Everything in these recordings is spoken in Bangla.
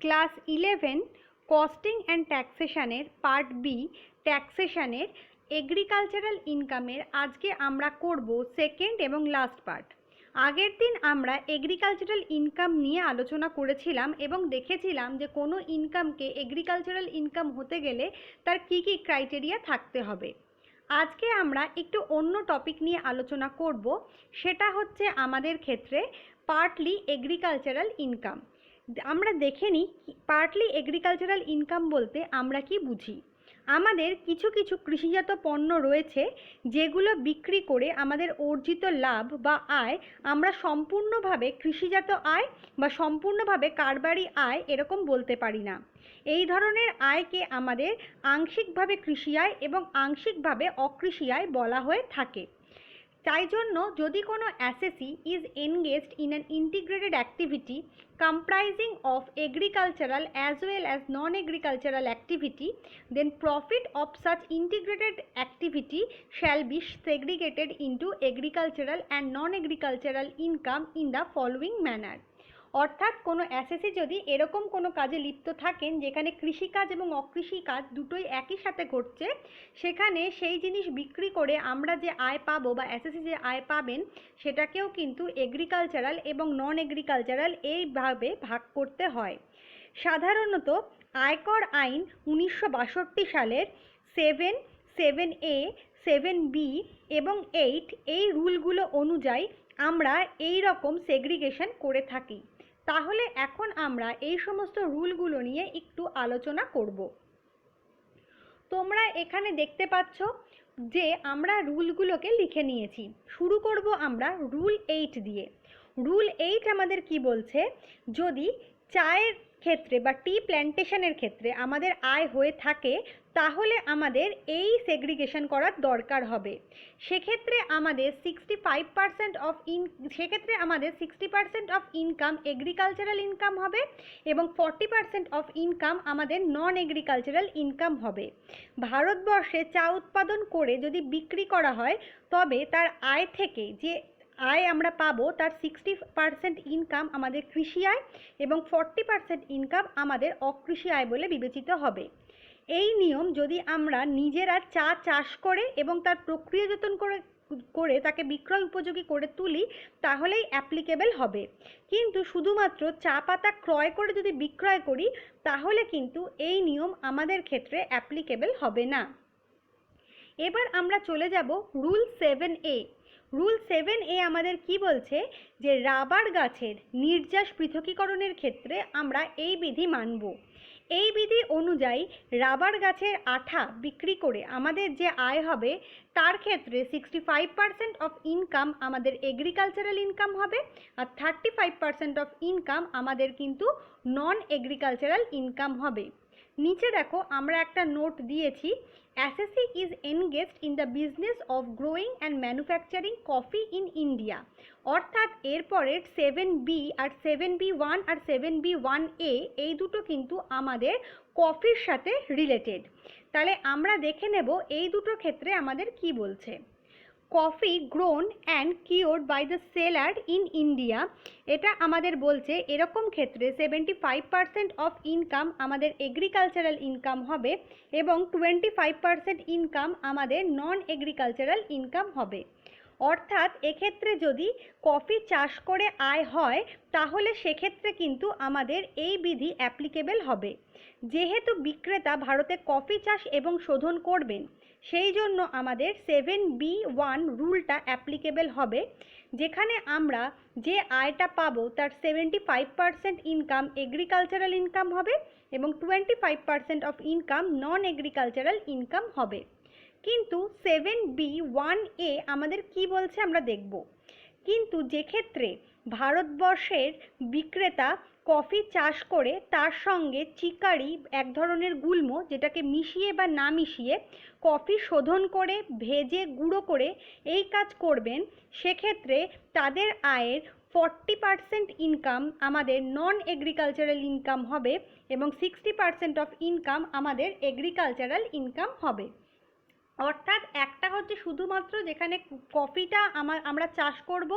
ক্লাস 11 কস্টিং অ্যান্ড ট্যাক্সেশনের পার্ট বি ট্যাক্সেশনের এগ্রিকালচারাল ইনকামের আজকে আমরা করব সেকেন্ড এবং লাস্ট পার্ট। আগের দিন আমরা এগ্রিকালচারাল ইনকাম নিয়ে আলোচনা করেছিলাম এবং দেখেছিলাম যে কোনো ইনকামকে এগ্রিকালচারাল ইনকাম হতে গেলে তার কী কী ক্রাইটেরিয়া থাকতে হবে। আজকে আমরা একটু অন্য টপিক নিয়ে আলোচনা করব, সেটা হচ্ছে আমাদের ক্ষেত্রে পার্টলি এগ্রিকালচারাল ইনকাম। আমরা দেখে নিই পার্টলি এগ্রিকালচারাল ইনকাম বলতে আমরা কি বুঝি। আমাদের কিছু কিছু কৃষিজাত পণ্য রয়েছে যেগুলো বিক্রি করে আমাদের অর্জিত লাভ বা আয় আমরা সম্পূর্ণভাবে কৃষিজাত আয় বা সম্পূর্ণভাবে কারবারি আয় এরকম বলতে পারি না। এই ধরনের আয়কে আমাদের আংশিকভাবে কৃষি আয় এবং আংশিকভাবে অকৃষি আয় বলা হয়ে থাকে। তাই জন্য যদি কোনো অ্যাসেসি is engaged in an integrated activity comprising of agricultural as well as non-agricultural activity, then profit of such integrated activity shall be segregated into agricultural and non-agricultural income in the following manner. অর্থাৎ কোনো অ্যাসেসি যদি এরকম কোনো কাজে লিপ্ত থাকেন যেখানে কৃষিকাজ এবং অকৃষিকাজ দুটোই একই সাথে ঘটছে, সেখানে সেই জিনিস বিক্রি করে আমরা যে আয় পাবো বা অ্যাসেসি যে আয় পাবেন সেটাকেও কিন্তু এগ্রিকালচারাল এবং নন এগ্রিকালচারাল এইভাবে ভাগ করতে হয়। সাধারণত আয়কর আইন 1962 সালের 7A 7B এবং 8 এই রুলগুলো অনুযায়ী আমরা এই রকম সেগ্রিগেশন করে থাকি। তাহলে এখন আমরা এই সমস্ত রুলগুলো নিয়ে একটু আলোচনা করব। তোমরা এখানে দেখতে পাচ্ছ যে আমরা রুলগুলোকে লিখে নিয়েছি। শুরু করব আমরা রুল 8 দিয়ে। রুল 8 আমাদের কি বলছে, যদি চায়ের ক্ষেত্রে বা টি প্ল্যান্টেশনের ক্ষেত্রে আমাদের আয় হয়ে থাকে তাহলে আমাদের এই সেগ্রিগেশন করার দরকার হবে। সেক্ষেত্রে আমাদের 60% অফ ইনকাম এগ্রিকালচারাল ইনকাম হবে এবং 40% অফ ইনকাম আমাদের নন এগ্রিকালচারাল ইনকাম হবে। ভারতবর্ষে চা উৎপাদন করে যদি বিক্রি করা হয় তবে তার আয় থেকে যে আয় আমরা পাবো তার 60% ইনকাম আমাদের কৃষি আয় এবং 40% ইনকাম আমাদের অকৃষি আয় বলে বিবেচিত হবে। এই নিয়ম যদি আমরা নিজেরা চা চাষ করে এবং তার প্রক্রিয়াজাতন করে তাকে বিক্রয় উপযোগী করে তুলি তাহলেই অ্যাপ্লিকেবল হবে। কিন্তু শুধুমাত্র চা পাতা ক্রয় করে যদি বিক্রয় করি তাহলে কিন্তু এই নিয়ম আমাদের ক্ষেত্রে অ্যাপ্লিকেবল হবে না। এবার আমরা চলে যাব রুল 7A। রুল 7A আমাদের কি বলছে যে রাবার গাছের নির্যাস পৃথকীকরণের ক্ষেত্রে আমরা এই বিধি মানব। এই বিধি অনুযায়ী রাবার গাছের আঠা বিক্রি করে আমাদের যে আয় হবে তার ক্ষেত্রে 65% অফ ইনকাম আমাদের এগ্রিকালচারাল ইনকাম হবে আর 35% অফ ইনকাম আমাদের কিন্তু নন এগ্রিকালচারাল ইনকাম হবে। নিচে দেখো আমরা একটা নোট দিয়েছি, অ্যাসেসি is engaged in the business of growing and manufacturing coffee in India. অর্থাৎ এরপরের 7B আর 7B1 আর 7B1A এই দুটো কিন্তু আমাদের কফির সাথে রিলেটেড। তাহলে আমরা দেখে নেব এই দুটো ক্ষেত্রে আমাদের কি বলছে। Coffee grown and cured by the seller in India, এটা আমাদের বলছে এরকম ক্ষেত্রে 75% অফ ইনকাম আমাদের এগ্রিকালচারাল ইনকাম হবে এবং 25% ইনকাম আমাদের নন এগ্রিকালচারাল ইনকাম হবে। অর্থাৎ এক্ষেত্রে যদি কফি চাষ করে আয় হয় তাহলে সেক্ষেত্রে কিন্তু আমাদের এই বিধি অ্যাপ্লিকেবল হবে। যেহেতু বিক্রেতা ভারতে কফি চাষ এবং শোধন করবেন সেই জন্য আমাদের 7B1 রুলটা অ্যাপ্লিকেবল হবে, যেখানে আমরা যে আয়টা পাবো তার 75% ইনকাম এগ্রিকালচারাল ইনকাম হবে এবং 25% of income non agricultural income হবে। কিন্তু 7B1A আমাদের কি বলছে আমরা দেখব। কিন্তু যে ক্ষেত্রে ভারতবর্ষের বিক্রেতা কফি চাষ করে তার সঙ্গে চিকারি এক ধরনের গুল্ম যেটাকে মিশিয়ে বা না মিশিয়ে কফি শোধন করে ভেজে গুঁড়ো করে এই কাজ করবেন, সেক্ষেত্রে তাদের আয়ের 40% ইনকাম আমাদের নন এগ্রিকালচারাল ইনকাম হবে এবং 60% অফ ইনকাম আমাদের এগ্রিকালচারাল ইনকাম হবে। অর্থাৎ একটা হচ্ছে শুধুমাত্র যেখানে কফিটা আমরা চাষ করব,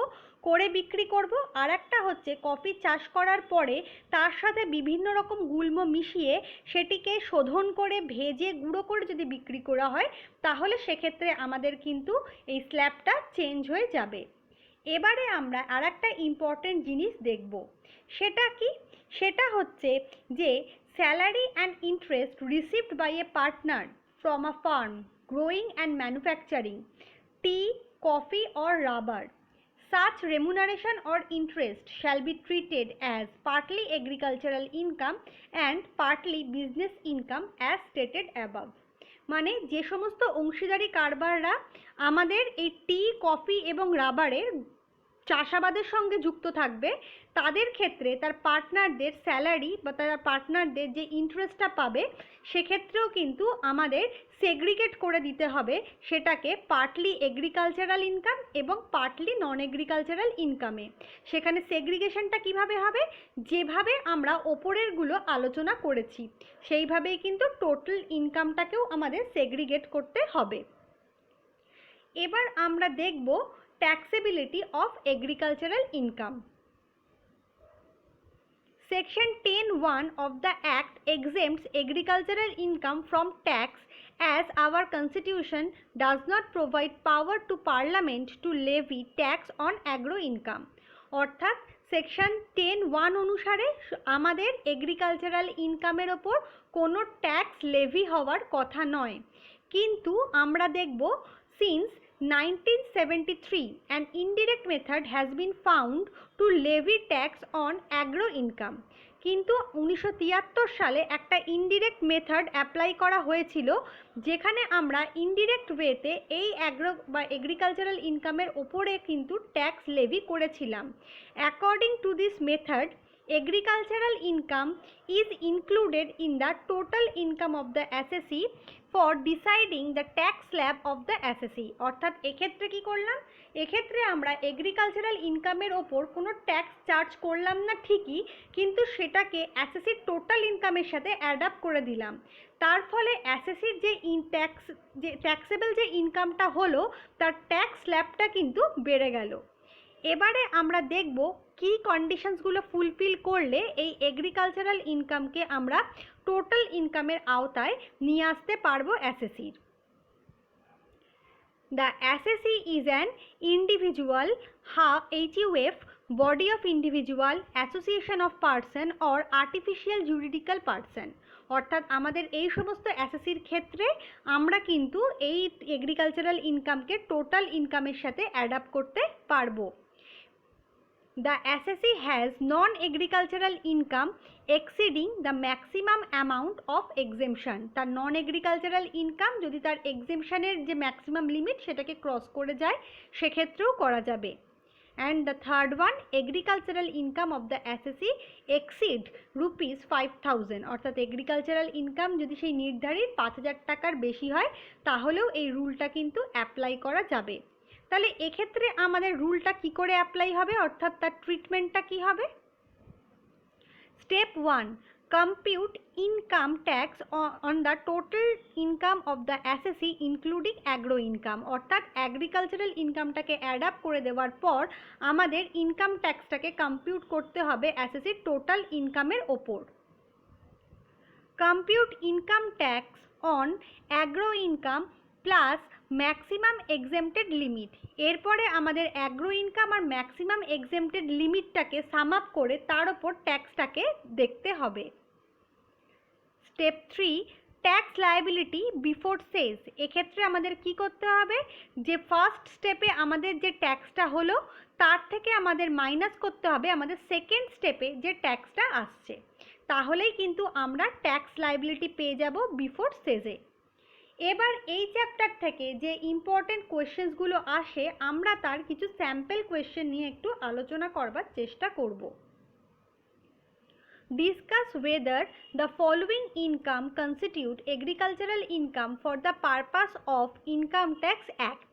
করে বিক্রি করব, আর একটা হচ্ছে কফি চাষ করার পরে তার সাথে বিভিন্ন রকম গুল্ম মিশিয়ে সেটিকে শোধন করে ভেজে গুঁড়ো করে যদি বিক্রি করা হয়, তাহলে সেক্ষেত্রে আমাদের কিন্তু এই স্ল্যাবটা চেঞ্জ হয়ে যাবে। এবারে আমরা আর একটা ইম্পর্টেন্ট জিনিস দেখব। সেটা কি? সেটা হচ্ছে যে salary and interest received by a partner from a farm growing and manufacturing tea, coffee or rubber. Such remuneration or interest shall be treated as partly agricultural income and partly business income as stated above. মানে যে সমস্ত অংশীদারি কারবাররা আমাদের এই টি, কফি এবং রাবারের চাষাবাদের সঙ্গে যুক্ত থাকবে, তাদের ক্ষেত্রে তার পার্টনারদের স্যালারি বা তার পার্টনারদের যে ইন্টারেস্টটা পাবে, সেক্ষেত্রেও কিন্তু আমাদের সেগ্রিগেট করে দিতে হবে সেটাকে পার্টলি এগ্রিকালচারাল ইনকাম এবং পার্টলি নন এগ্রিকালচারাল ইনকামে। সেখানে সেগ্রিগেশনটা কিভাবে হবে? যেভাবে আমরা ওপরেরগুলো আলোচনা করেছি সেইভাবেই কিন্তু টোটাল ইনকামটাকেও আমাদের সেগ্রিগেট করতে হবে। এবার আমরা দেখব taxability of agricultural income. Section 10(1) of the Act exempts agricultural income from tax, as our Constitution does not provide power to Parliament to levy tax on agro income. অর্থাৎ সেকশন 10(1) অনুসারে আমাদের এগ্রিকালচারাল ইনকামের ওপর কোনো ট্যাক্স লেভি হওয়ার কথা নয়, কিন্তু আমরা দেখব since 1973 an indirect method has been found to levy tax on agro income. কিন্তু 1973 সালে একটা ইনডিরেক্ট মেথড অ্যাপ্লাই করা হয়েছিল, যেখানে আমরা ইনডিরেক্ট ওয়েতে এই অ্যাগ্রো বা এগ্রিকালচারাল ইনকামের ওপরে কিন্তু ট্যাক্স লেভি করেছিলাম। According to this method, agricultural income is included in the total income of the assessee for deciding the tax slab of the assessee. অর্থাৎ এক্ষেত্রে কি করলাম? এক্ষেত্রে আমরা এগ্রিকালচারাল ইনকামের ওপর কোনো ট্যাক্স চার্জ করলাম না ঠিকই, কিন্তু সেটাকে অ্যাসেসির টোটাল ইনকামের সাথে অ্যাড করে দিলাম। তার ফলে অ্যাসেসির যে ট্যাক্সেবল যে ইনকামটা হলো, তার ট্যাক্স স্ল্যাবটা কিন্তু বেড়ে গেল। এবারে আমরা দেখব কি কন্ডিশনসগুলো ফুলফিল করলে এই এগ্রিকালচারাল ইনকামকে আমরা টোটাল ইনকামের আওতায় নিয়ে আসতে পারবো অ্যাসেসির। The assessee is an individual, HUF, body of individual, association of person or artificial juridical person. অর্থাৎ আমাদের এই সমস্ত অ্যাসেসির ক্ষেত্রে আমরা কিন্তু এই এগ্রিকালচারাল ইনকামকে টোটাল ইনকামের সাথে অ্যাড করতে পারবো। The assessee has non-agricultural income exceeding the maximum amount of exemption. তার নন এগ্রিকালচারাল ইনকাম যদি তার এক্সেমশনের যে ম্যাক্সিমাম লিমিট সেটাকে ক্রস করে যায়, সেক্ষেত্রেও করা যাবে। And the third one, agricultural income of the assessee exceed ₹5,000. অর্থাৎ এগ্রিকালচারাল ইনকাম যদি সেই নির্ধারিত 5,000 টাকার বেশি হয়, তাহলেও এই রুলটা কিন্তু অ্যাপ্লাই করা যাবে। তাহলে এক্ষেত্রে আমাদের রুলটা কি করে অ্যাপ্লাই হবে, অর্থাৎ তার ট্রিটমেন্টটা কি হবে? Step 1, compute income tax on the total income of the অ্যাসেসি including agro income. অর্থাৎ অ্যাগ্রিকালচারাল ইনকামটাকে অ্যাড করে দেওয়ার পর আমাদের ইনকাম ট্যাক্সটাকে কম্পিউট করতে হবে অ্যাসেসির টোটাল ইনকামের ওপর। Compute income tax on agro income plus maximum exempted limit. এরপরে আমাদের অ্যাগ্রো ইনকাম আর ম্যাক্সিমাম এক্সেমটেড লিমিটটাকে সাম আপ করে তার ওপর ট্যাক্সটাকে দেখতে হবে। স্টেপ 3, ট্যাক্স লায়াবিলিটি বিফোর সেস। এক্ষেত্রে আমাদের কি করতে হবে? যে ফার্স্ট স্টেপে আমাদের যে ট্যাক্সটা হলো, তার থেকে আমাদের মাইনাস করতে হবে আমাদের সেকেন্ড স্টেপে যে ট্যাক্সটা আসছে, তাহলেই কিন্তু আমরা ট্যাক্স লায়াবিলিটি পেয়ে যাব বিফোর সেসে। এবার এই চ্যাপ্টার থেকে যে ইম্পর্টেন্ট কোয়েশ্চেন্সগুলো আসে, আমরা তার কিছু স্যাম্পল কোয়েশ্চেন নিয়ে একটু আলোচনা করবার চেষ্টা করব। Discuss whether the following income constitute agricultural income for the purpose of Income Tax Act.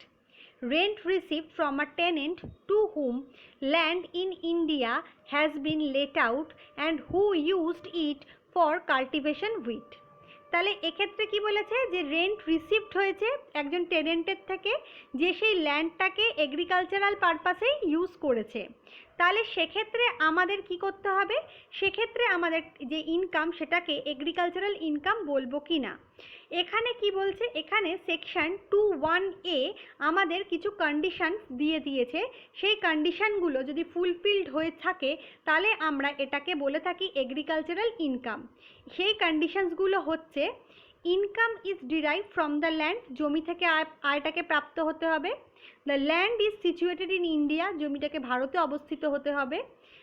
Rent received from a tenant to whom land in India has been let out and who used it for cultivation wheat. তাহলে এক্ষেত্রে কি বলেছে যে রেন্ট রিসিভড হয়েছে একজন টেনেন্টের থেকে, যে সেই ল্যান্ডটাকে এগ্রিকালচারাল পারপাসেই ইউজ করেছে। তাহলে সেক্ষেত্রে আমাদের কি করতে হবে, সেক্ষেত্রে আমাদের যে ইনকাম সেটাকে এগ্রিকালচারাল ইনকাম বলবো কি না। এখানে কি বলছে, এখানে সেকশন 2(1)(a) আমাদের কিছু কন্ডিশনস দিয়ে দিয়েছে। সেই কন্ডিশনগুলো যদি ফুলফিলড হয়ে থাকে তাহলে আমরা এটাকে বলে থাকি এগ্রিকালচারাল ইনকাম। সেই কন্ডিশনসগুলো হচ্ছে, income is derive from the land, জমি থেকে আয়টাকে প্রাপ্ত হতে হবে। The land is situated in India, জমিটাকে ভারতে অবস্থিত হতে হবে।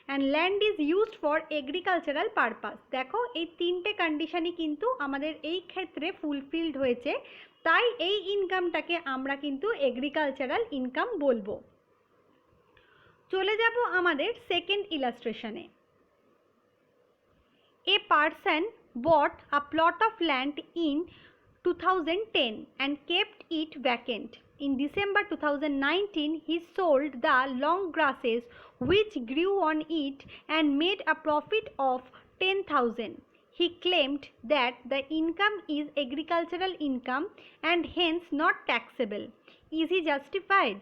And land is used for agricultural purpose. দেখো এই তিনটে কন্ডিশনই কিন্তু আমাদের এই ক্ষেত্রে ফুলফিলড হয়েছে, তাই এই ইনকামটাকে আমরা কিন্তু এগ্রিকালচারাল ইনকাম বলবো। চলে যাব আমাদের second ইলাস্ট্রেশনে। A person bought a plot of land in 2010 and kept it vacant. In December 2019, he sold the long grasses which grew on it and made a profit of 10,000. He claimed that the income is agricultural income and hence not taxable. Is he justified?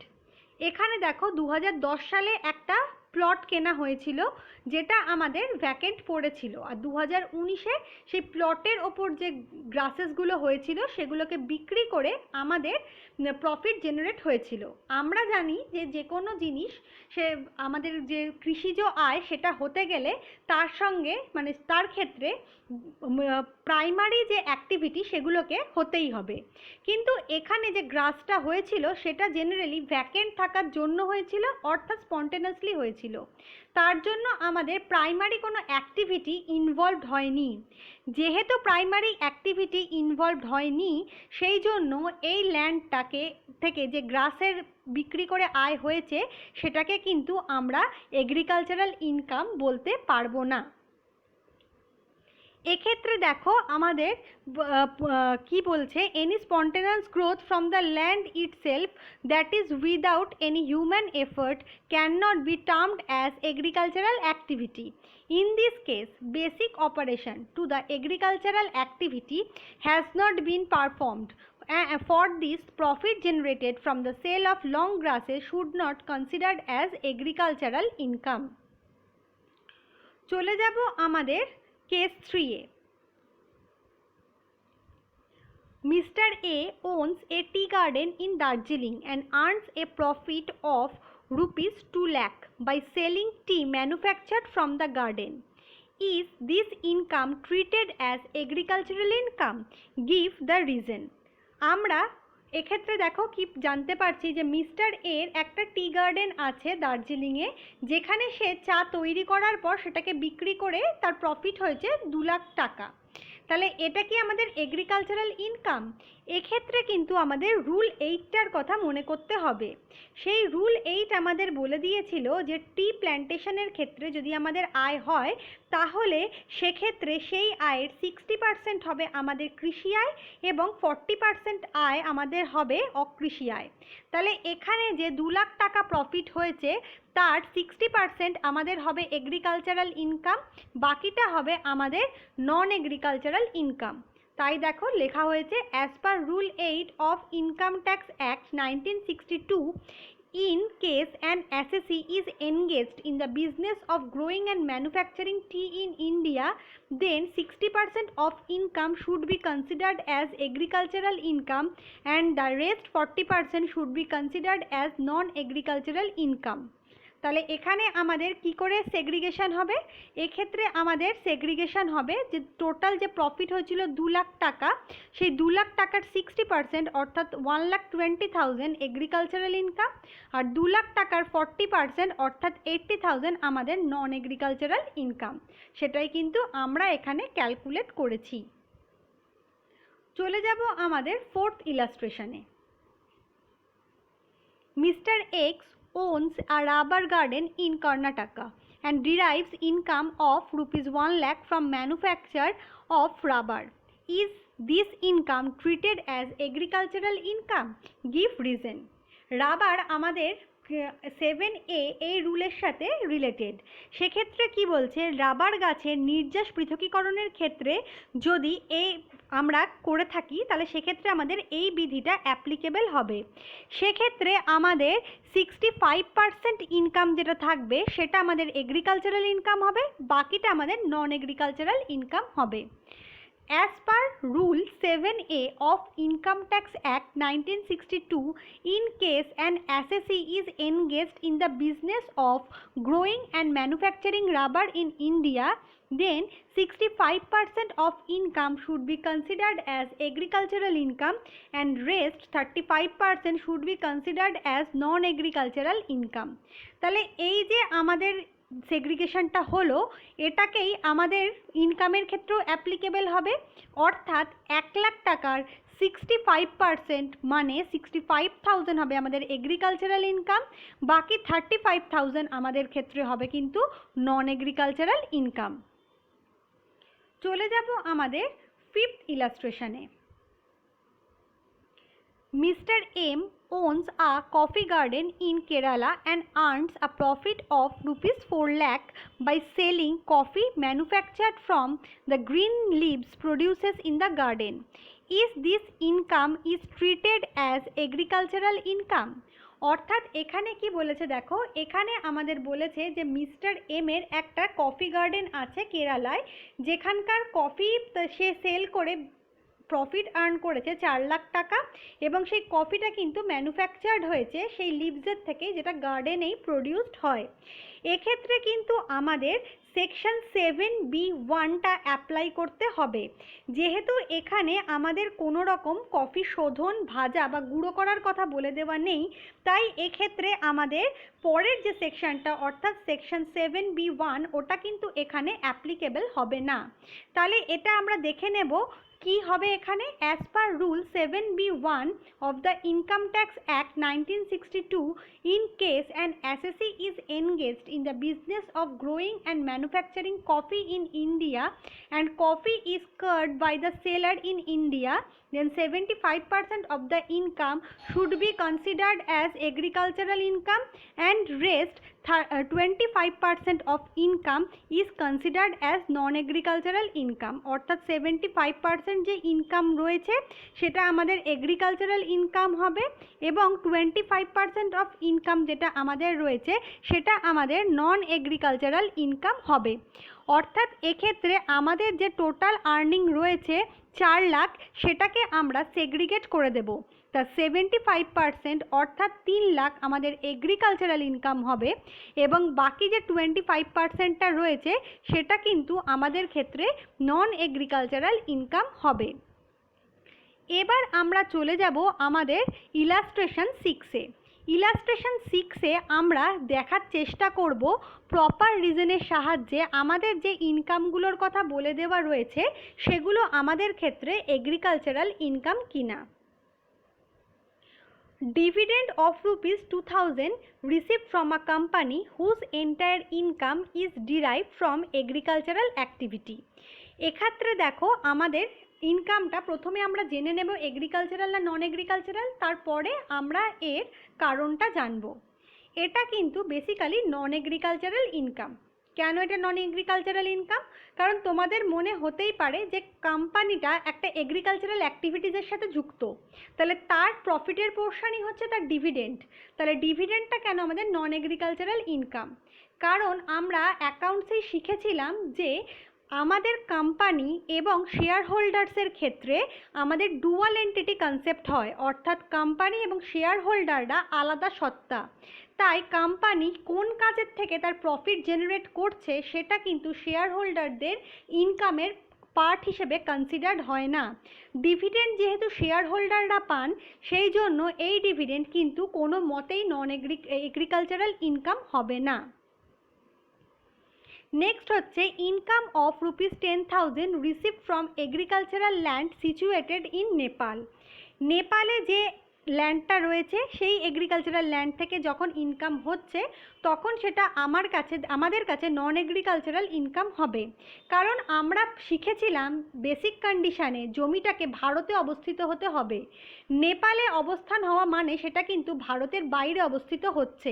এখানে দেখো 2010 সালে একটা প্লট কেনা হয়েছিল যেটা আমাদের ভ্যাকেন্ট পড়েছিল, আর 2019-এ সেই প্লটের ওপর যে গ্রাসেসগুলো হয়েছিল সেগুলোকে বিক্রি করে আমাদের প্রফিট জেনারেট হয়েছিল। আমরা জানি যে যে কোনো জিনিস সে আমাদের যে কৃষিজ আয় সেটা হতে গেলে তার সঙ্গে মানে তার ক্ষেত্রে প্রাইমারি যে অ্যাক্টিভিটি সেগুলোকে হতেই হবে। কিন্তু এখানে যে গ্রাসটা হয়েছিল সেটা জেনারেলি ভ্যাকেন্ট থাকার জন্য হয়েছিল, অর্থাৎ স্পন্টেনাসলি হয়েছিল। তার জন্য আমাদের প্রাইমারি কোনো অ্যাক্টিভিটি ইনভলভড হয়নি। যেহেতু প্রাইমারি অ্যাক্টিভিটি ইনভলভড হয়নি, সেই জন্য এই ল্যান্ডটাকে থেকে যে গ্রাসের বিক্রি করে আয় হয়েছে সেটাকে কিন্তু আমরা এগ্রিকালচারাল ইনকাম বলতে পারবো না। এক্ষেত্রে দেখো আমাদের কি বলছে, any spontaneous growth from the land itself that is without any human effort can not be termed as agricultural activity. In this case, basic operation to the agricultural activity has not been performed. For this, profit generated from the sale of long grasses should not considered as agricultural income. চলে যাব আমাদের case 3-এ। Mr. A owns a tea garden in Darjeeling and earns a profit of rupees 2 lakh by selling tea manufactured from the garden. Is this income treated as agricultural income? Give the reason. আমরা এক্ষেত্রে দেখো কি জানতে পারছি যে মিস্টার এর একটা টি গার্ডেন আছে দার্জিলিংয়ে, যেখানে সে চা তৈরি করার পর সেটাকে বিক্রি করে তার প্রফিট হয়েছে 2 লাখ টাকা। তাহলে এটা কি আমাদের এগ্রিকালচারাল ইনকাম? এক্ষেত্রে কিন্তু আমাদের রুল 8টার কথা মনে করতে হবে। সেই রুল 8 আমাদের বলে দিয়েছিল যে টি প্ল্যান্টেশনের ক্ষেত্রে যদি আমাদের আয় হয় তাহলে সেক্ষেত্রে সেই আয়ের 60% হবে আমাদের কৃষি আয় এবং 40% আয় আমাদের হবে অকৃষি আয়। তাহলে এখানে যে 2 লাখ টাকা প্রফিট হয়েছে তার 60% আমাদের হবে এগ্রিকালচারাল ইনকাম, বাকিটা হবে আমাদের নন এগ্রিকালচারাল ইনকাম। তাই দেখো লেখা হয়েছে as per rule 8 of income tax act 1962, in case an assessee is engaged in the business of growing and manufacturing tea in India, then 60% of income should be considered as agricultural income and the rest 40% should be considered as non-agricultural income. তাহলে এখানে আমাদের কি করে সেগ্রিগেশন হবে? এক্ষেত্রে আমাদের সেগ্রিগেশন হবে যে টোটাল যে প্রফিট হয়েছিল 2 লাখ টাকা, সেই 2 লাখ টাকার 60% অর্থাৎ 1,20,000 এগ্রিকালচারাল ইনকাম, আর 2 লাখ টাকার 40% অর্থাৎ 80,000 আমাদের নন এগ্রিকালচারাল ইনকাম। সেটাই কিন্তু আমরা এখানে ক্যালকুলেট করেছি। চলে যাব আমাদের ফোর্থ ইলাস্ট্রেশনে। Mister X owns a rubber garden in Karnataka and derives income of rupees 1 lakh from manufacture of rubber. Is this income treated as agricultural income? Give reason. Rubber আমাদের 7A এই রুলের সাথে রিলেটেড। সেক্ষেত্রে কি বলছে, রাবার গাছের নির্যাস পৃথকীকরণের ক্ষেত্রে যদি আমরা করে থাকি তাহলে সেক্ষেত্রে আমাদের এই বিধিটা অ্যাপ্লিকেবল হবে। সেক্ষেত্রে আমাদের 65% ইনকাম যেটা থাকবে সেটা আমাদের এগ্রিকালচারাল ইনকাম হবে, বাকিটা আমাদের নন এগ্রিকালচারাল ইনকাম হবে। As per Rule 7A of Income Tax Act 1962, in case an assessee is engaged in the business of growing and manufacturing rubber in India, then 65% of income should be considered as agricultural income and rest 35% should be considered as non-agricultural income. তাহলে এই যে আমাদের সেগ্রিগেশনটা হলো, এটাকেই আমাদের ইনকামের ক্ষেত্রেও অ্যাপ্লিকেবল হবে। অর্থাৎ 1,00,000 টাকার 65% মানে 65,000 হবে আমাদের এগ্রিকালচারাল ইনকাম, বাকি 35,000 আমাদের ক্ষেত্রে হবে কিন্তু নন এগ্রিকালচারাল ইনকাম। চলে যাব আমাদের 5th ইলাস্ট্রেশনে। Mr. M owns a coffee garden in Kerala and earns a profit of ₹4 lakh by selling coffee manufactured from the green leaves produces in the garden. Is this income is treated as agricultural income? অর্থাৎ এখানে কি বলেছে দেখো, এখানে আমাদের বলেছে যে মিস্টার এম এর একটা কফি গার্ডেন আছে কেরালায়, যেখানকার কফি সে সেল করে প্রফিট আর্ন করেছে 4 লাখ টাকা, এবং সেই কফিটা কিন্তু ম্যানুফ্যাকচার্ড হয়েছে সেই লিভসের থেকে, যেটা গার্ডেনেই প্রডিউসড হয়। এক্ষেত্রে কিন্তু আমাদের সেকশন 7B1টা অ্যাপ্লাই করতে হবে। যেহেতু এখানে আমাদের কোনো রকম কফি শোধন, ভাজা বা গুঁড়ো করার কথা বলে দেওয়া নেই, তাই এক্ষেত্রে আমাদের পরের যে সেকশনটা অর্থাৎ সেকশন 7B1 ওটা কিন্তু এখানে অ্যাপ্লিকেবল হবে না। তাহলে এটা আমরা দেখে নেব কি হবে এখানে। As per rule 7B1 of the Income Tax Act 1962, in case an assessee is engaged in the business of growing and manufacturing coffee in India and coffee is cured by the seller in India, then 75% of the income should be considered as agricultural income and rest 25% of income is considered as non-agricultural income। অর্থাৎ 75% যে ইনকাম রয়েছে সেটা আমাদের এগ্রিকালচারাল ইনকাম হবে, এবং 25% অফ ইনকাম যেটা আমাদের রয়েছে সেটা আমাদের নন এগ্রিকালচারাল ইনকাম হবে। অর্থাৎ এক্ষেত্রে আমাদের যে টোটাল আর্নিং রয়েছে 4 লাখ, সেটাকে আমরা সেগ্রিগেট করে দেব। তা 75% অর্থাৎ 3 লাখ আমাদের এগ্রিকালচারাল ইনকাম হবে, এবং বাকি যে 25%টা রয়েছে সেটা কিন্তু আমাদের ক্ষেত্রে নন এগ্রিকালচারাল ইনকাম হবে। এবার আমরা চলে যাব আমাদের ইলাস্ট্রেশন 6-এ। ইলাস্ট্রেশন 6-এ আমরা দেখার চেষ্টা করব প্রপার রিজনের সাহায্যে আমাদের যে ইনকামগুলোর কথা বলে দেওয়া রয়েছে সেগুলো আমাদের ক্ষেত্রে এগ্রিকালচারাল ইনকাম কিনা। Dividend of ₹2,000 received from a company whose entire income is derived from agricultural activity। এক্ষেত্রে দেখো আমাদের ইনকামটা প্রথমে আমরা জেনে নেব এগ্রিকালচারাল না নন এগ্রিকালচারাল, তারপরে আমরা এর কারণটা জানব। এটা কিন্তু বেসিক্যালি নন এগ্রিকালচারাল ইনকাম। কেন এটা নন এগ্রিকালচারাল ইনকাম? কারণ তোমাদের মনে হতেই পারে যে কোম্পানিটা একটা এগ্রিকালচারাল অ্যাক্টিভিটিসের সাথে যুক্ত, তাহলে তার প্রফিটের পোর্শনই হচ্ছে তার ডিভিডেন্ড। তাহলে ডিভিডেন্ডটা কেন আমাদের নন এগ্রিকালচারাল ইনকাম? কারণ আমরা অ্যাকাউন্টসেই শিখেছিলাম যে আমাদের কোম্পানি এবং শেয়ার হোল্ডার্সের ক্ষেত্রে আমাদের ডুয়াল এন্টিটি কনসেপ্ট হয়, অর্থাৎ কোম্পানি এবং শেয়ার হোল্ডাররা আলাদা সত্তা। তাই কোম্পানি কোন কাজের থেকে তার প্রফিট জেনারেট করছে সেটা কিন্তু শেয়ার হোল্ডারদের ইনকামের পার্ট হিসেবে কনসিডার্ড হয় না। ডিভিডেন্ড যেহেতু শেয়ার হোল্ডাররা পান, সেই জন্য এই ডিভিডেন্ড কিন্তু কোনো মতেই নন এগ্রিকালচারাল ইনকাম হবে না। নেক্সট হচ্ছে income of ₹10,000 received from agricultural land situated in Nepal. নেপালে যে ল্যান্ডটা রয়েছে সেই এগ্রিকালচারাল ল্যান্ড থেকে যখন ইনকাম হচ্ছে তখন সেটা আমাদের কাছে নন এগ্রিকালচারাল ইনকাম হবে। কারণ আমরা শিখেছিলাম বেসিক কন্ডিশানে জমিটাকে ভারতে অবস্থিত হতে হবে, নেপালে অবস্থান হওয়া মানে সেটা কিন্তু ভারতের বাইরে অবস্থিত হচ্ছে।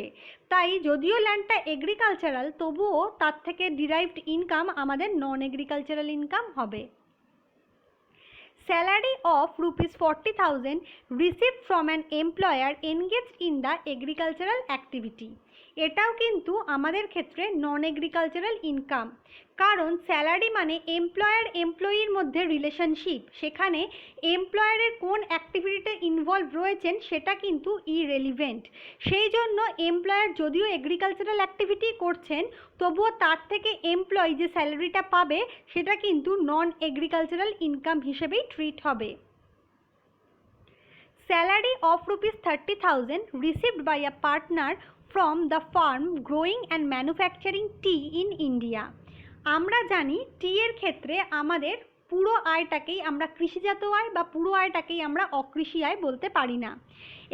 তাই যদিও ল্যান্ডটা এগ্রিকালচারাল তবুও তার থেকে ডিরাইভড ইনকাম আমাদের নন এগ্রিকালচারাল ইনকাম হবে। Salary of ₹40,000 received from an employer engaged in the agricultural activity, এটাও কিন্তু আমাদের ক্ষেত্রে নন এগ্রিকালচারাল ইনকাম। কারণ স্যালারি মানে এমপ্লয়ার এমপ্লয়ির মধ্যে রিলেশনশিপ, সেখানে এমপ্লয়ারের কোন অ্যাক্টিভিটিতে ইনভলভ রয়েছেন সেটা কিন্তু ইরেলিভেন্ট। সেই জন্য এমপ্লয়ার যদিও এগ্রিকালচারাল অ্যাক্টিভিটি করছেন তবুও তার থেকে এমপ্লয়ি যে স্যালারিটা পাবে সেটা কিন্তু নন এগ্রিকালচারাল ইনকাম হিসেবেই ট্রিট হবে। Salary of ₹30,000 received by a partner from the farm growing and manufacturing tea in India. আমরা জানি টি এর ক্ষেত্রে আমাদের পুরো আয়টাকেই আমরা কৃষিজাত আয় বা পুরো আয়টাকেই আমরা অকৃষি আয় বলতে পারি না।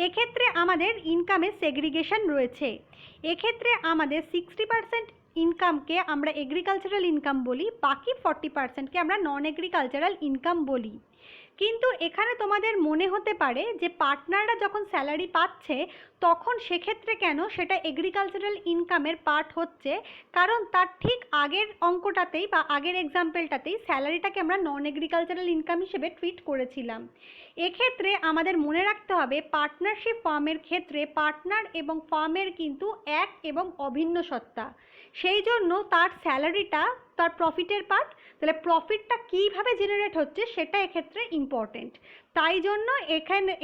এক্ষেত্রে আমাদের ইনকামের সেগ্রিগেশন রয়েছে। এক্ষেত্রে আমাদের 60% ইনকামকে আমরা এগ্রিকালচারাল ইনকাম বলি, বাকি 40%কে আমরা নন এগ্রিকালচারাল ইনকাম বলি। কিন্তু এখানে তোমাদের মনে হতে পারে যে পার্টনাররা যখন স্যালারি পাচ্ছে তখন সেক্ষেত্রে কেন সেটা এগ্রিকালচারাল ইনকামের পার্ট হচ্ছে, কারণ তার ঠিক আগের অঙ্কটাতেই বা আগের এক্সাম্পলটাতেই স্যালারিটাকে আমরা নন এগ্রিকালচারাল ইনকাম হিসেবে ট্রিট করেছিলাম। এক্ষেত্রে আমাদের মনে রাখতে হবে পার্টনারশিপ ফার্মের ক্ষেত্রে পার্টনার এবং ফার্মের কিন্তু এক এবং অভিন্ন সত্তা, সেই জন্য তার স্যালারিটা তার প্রফিটের পার্ট। তাহলে প্রফিটটা কীভাবে জেনারেট হচ্ছে সেটা এক্ষেত্রে ইম্পর্টেন্ট। তাই জন্য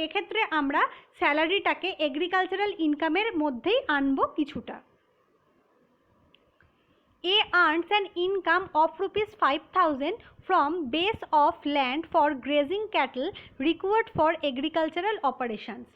এক্ষেত্রে আমরা স্যালারিটাকে এগ্রিকালচারাল ইনকামের মধ্যেই আনবো কিছুটা। A earns an income of ₹5,000 from base of land for grazing cattle required for agricultural operations.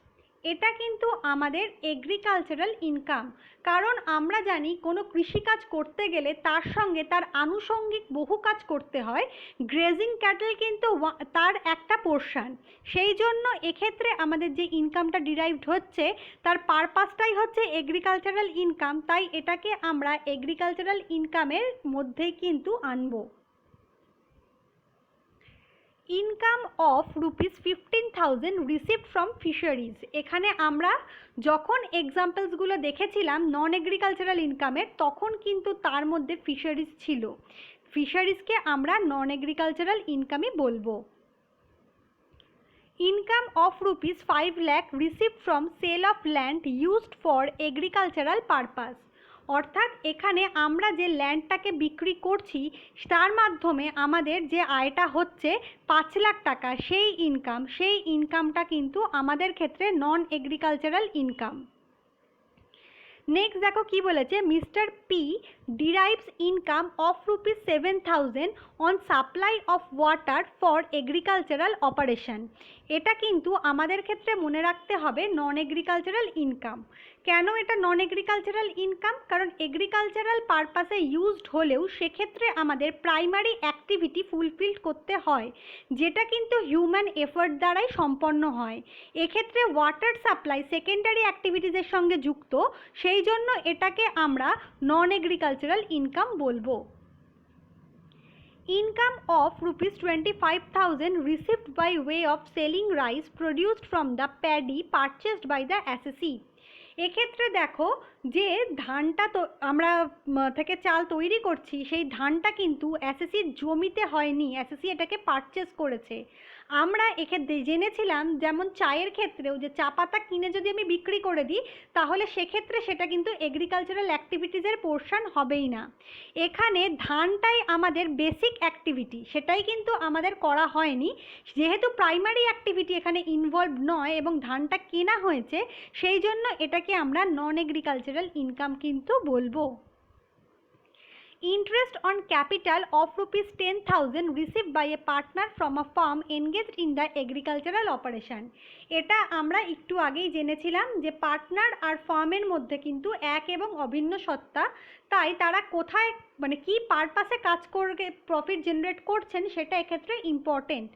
এটা কিন্তু আমাদের এগ্রিকালচারাল ইনকাম। কারণ আমরা জানি কোনো কৃষিকাজ করতে গেলে তার সঙ্গে তার আনুষঙ্গিক বহু কাজ করতে হয়। গ্রেজিং ক্যাটল কিন্তু তার একটা পোর্শন। সেই জন্য এক্ষেত্রে আমাদের যে ইনকামটা ডিরাইভড হচ্ছে তার পারপাসটাই হচ্ছে এগ্রিকালচারাল ইনকাম, তাই এটাকে আমরা এগ্রিকালচারাল ইনকামের মধ্যেই কিন্তু আনবো। Income of ₹15,000 received from fisheries. এখানে আমরা যখন এক্সাম্পলসগুলো দেখেছিলাম নন এগ্রিকালচারাল ইনকামের তখন কিন্তু তার মধ্যে ফিশারিজ ছিল। ফিশারিজকে আমরা নন এগ্রিকালচারাল ইনকামই বলবো। Income of ₹5 lakh received from sale of land used for agricultural purpose. অর্থাৎ এখানে আমরা যে ল্যান্ডটাকে বিক্রি করছি তার মাধ্যমে আমাদের যে আয়টা হচ্ছে 5 লাখ টাকা, সেই ইনকামটা কিন্তু আমাদের ক্ষেত্রে নন এগ্রিকালচারাল ইনকাম। নেক্সট দেখো কি বলেছে, mister P derives income of ₹7,000 on supply of water for agricultural operation. এটা কিন্তু আমাদের ক্ষেত্রে মনে রাখতে হবে নন এগ্রিকালচারাল ইনকাম। কেন এটা নন এগ্রিকালচারাল ইনকাম? কারণ এগ্রিকালচারাল পারপাসে ইউজড হলেও সেক্ষেত্রে আমাদের প্রাইমারি অ্যাক্টিভিটি ফুলফিল করতে হয়, যেটা কিন্তু হিউম্যান এফোর্ট দ্বারাই সম্পন্ন হয়। এক্ষেত্রে ওয়াটার সাপ্লাই সেকেন্ডারি অ্যাক্টিভিটিসের সঙ্গে যুক্ত, সেই জন্য এটাকে আমরা নন এগ্রিকালচারাল ইনকাম বলবো। Income of ₹25,000 received by way of selling rice produced from the paddy purchased by the assessee. এক্ষেত্রে দেখো যে ধানটা তো আমরা থেকে চাল তৈরি করছি, সেই ধানটা কিন্তু এসএসসির জমিতে হয়নি, এসএসসি এটাকে পারচেস করেছে। আমরা এক্ষেত্রে জেনেছিলাম যেমন চায়ের ক্ষেত্রেও যে চা পাতা কিনে যদি আমি বিক্রি করে দিই তাহলে সেক্ষেত্রে সেটা কিন্তু এগ্রিকালচারাল অ্যাক্টিভিটিসের পোর্শন হবেই না। এখানে ধানটাই আমাদের বেসিক অ্যাক্টিভিটি, সেটাই কিন্তু আমাদের করা হয়নি। যেহেতু প্রাইমারি অ্যাক্টিভিটি এখানে ইনভলভ নয় এবং ধানটা কেনা হয়েছে, সেই জন্য এটাকে আমরা নন এগ্রিকালচারাল ইনকাম কিন্তু বলবো। Interest on capital of rupees 10,000 received by a partner from a firm engaged in the agricultural operation. এটা আমরা একটু আগেই জেনেছিলাম যে পার্টনার আর ফার্মের মধ্যে কিন্তু এক এবং অভিন্ন সত্তা, তাই তারা কোথায় মানে কি পারপাসে কাজ করে প্রফিট জেনারেট করছেন সেটা এক্ষেত্রে ইম্পর্টেন্ট।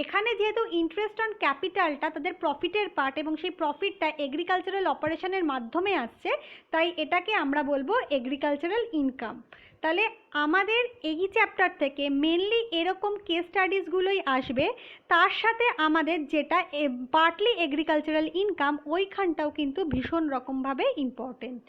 এখানে যেহেতু ইন্টারেস্ট অন ক্যাপিটালটা তাদের প্রফিটের পার্ট এবং সেই প্রফিটটা এগ্রিকালচারাল অপারেশনের মাধ্যমে আসছে, তাই এটাকে আমরা বলবো এগ্রিকালচারাল ইনকাম। তাহলে আমাদের এই চ্যাপ্টার থেকে মেনলি এরকম কেস স্টাডিজগুলোই আসবে, তার সাথে আমাদের যেটা পার্টলি এগ্রিকালচারাল ইনকাম ওইখানটাও কিন্তু ভীষণ রকমভাবে ইম্পর্টেন্ট।